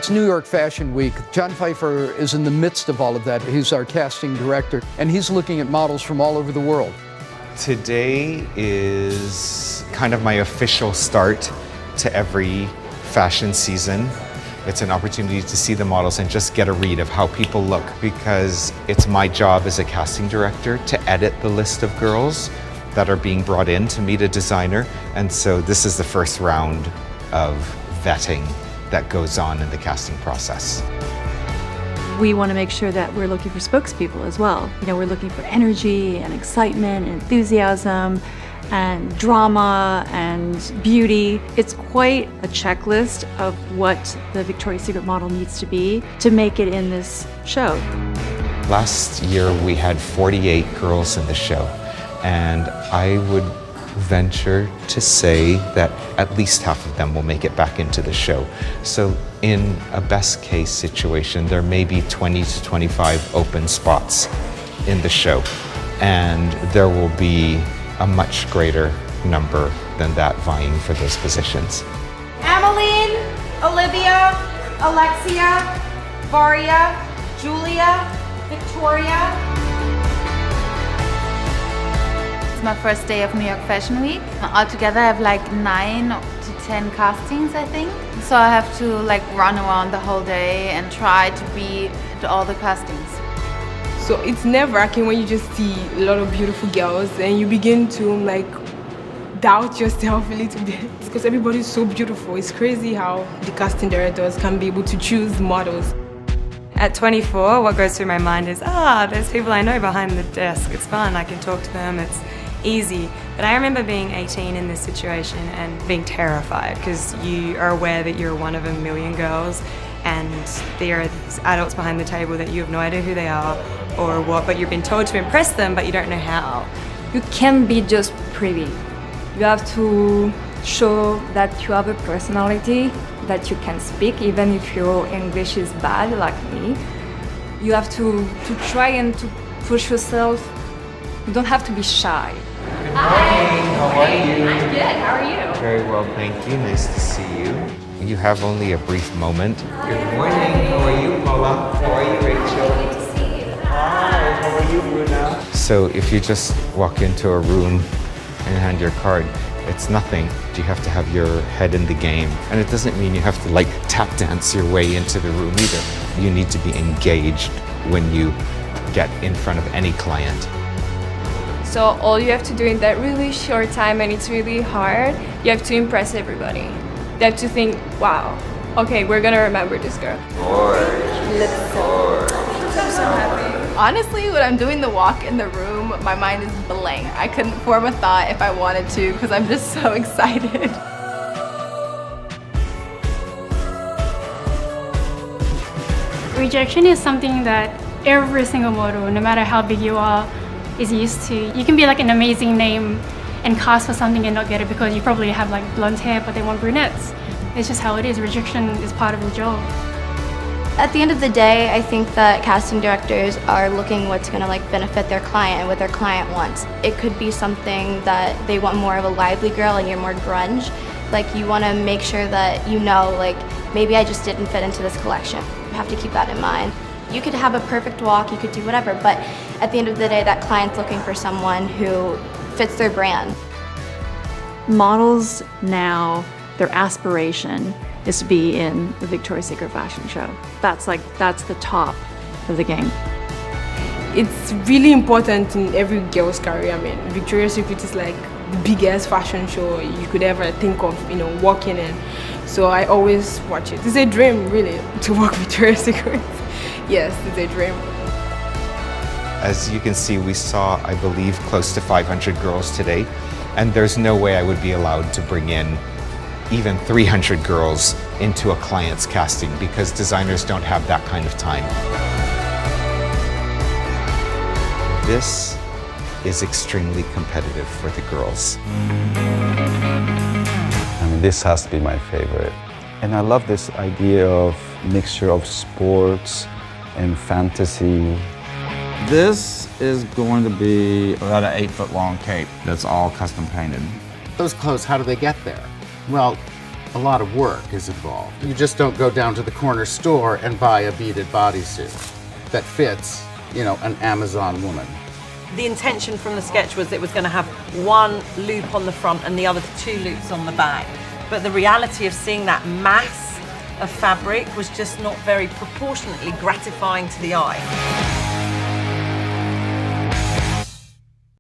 It's New York Fashion Week. John Pfeiffer is in the midst of all of that. He's our casting director, and he's looking at models from all over the world. Today is kind of my official start to every fashion season. It's an opportunity to see the models and just get a read of how people look, because it's my job as a casting director to edit the list of girls that are being brought in to meet a designer. And so this is the first round of vetting that goes on in the casting process. We want to make sure that we're looking for spokespeople as well. You know, we're looking for energy and excitement and enthusiasm and drama and beauty. It's quite a checklist of what the Victoria's Secret model needs to be to make it in this show. Last year we had 48 girls in the show, and I would venture to say that at least half of them will make it back into the show. So in a best case situation, there may be 20 to 25 open spots in the show, and there will be a much greater number than that vying for those positions. Emmeline, Olivia, Alexia, Varia, Julia, Victoria. It's my first day of New York Fashion Week. Altogether I have like 9 to 10 castings, I think. So I have to like run around the whole day and try to be at all the castings. So it's nerve-wracking when you just see a lot of beautiful girls and you begin to like doubt yourself a little bit because everybody's so beautiful. It's crazy how the casting directors can be able to choose models. At 24, what goes through my mind is, there's people I know behind the desk. It's fun, I can talk to them, it's easy. But I remember being 18 in this situation and being terrified because you are aware that you're one of a million girls and there are adults behind the table that you have no idea who they are or what, but you've been told to impress them, but you don't know how. You can't be just pretty. You have to show that you have a personality, that you can speak, even if your English is bad, like me. You have to try and to push yourself. You don't have to be shy. Good morning, how are you? I'm good, how are you? Very well, thank you, nice to see you. You have only a brief moment. Good morning, how are you, Paula? How are you, Rachel? Good to see you. Hi, how are you, Bruna? So if you just walk into a room and hand your card, it's nothing. You have to have your head in the game. And it doesn't mean you have to like tap dance your way into the room either. You need to be engaged when you get in front of any client. So all you have to do in that really short time, and it's really hard, you have to impress everybody. You have to think, wow, okay, we're gonna remember this girl. I'm so happy. Honestly, when I'm doing the walk in the room, my mind is blank. I couldn't form a thought if I wanted to because I'm just so excited. Rejection is something that every single model, no matter how big you are, is used to. You can be like an amazing name and cast for something and not get it because you probably have like blonde hair but they want brunettes. It's just how it is. Rejection is part of the job. At the end of the day, I think that casting directors are looking what's going to like benefit their client and what their client wants. It could be something that they want more of a lively girl and you're more grunge. Like you want to make sure that you know, like maybe I just didn't fit into this collection. You have to keep that in mind. You could have a perfect walk, you could do whatever, but at the end of the day, that client's looking for someone who fits their brand. Models now, their aspiration is to be in the Victoria's Secret fashion show. That's the top of the game. It's really important in every girl's career. I mean, Victoria's Secret is like the biggest fashion show you could ever think of, you know, walking in. So I always watch it. It's a dream, really, to work with Victoria's Secret. Yes, it's a dream. As you can see, we saw, I believe, close to 500 girls today, and there's no way I would be allowed to bring in even 300 girls into a client's casting because designers don't have that kind of time. This is extremely competitive for the girls. I mean, this has to be my favorite. And I love this idea of mixture of sports and fantasy. This is going to be about an 8-foot long cape that's all custom painted. Those clothes, how do they get there? Well, A lot of work is involved. You just don't go down to the corner store and buy a beaded bodysuit that fits, you know, an Amazon woman. The intention from the sketch was it was going to have one loop on the front and the other 2 loops on the back. But the reality of seeing that mass of fabric was just not very proportionately gratifying to the eye.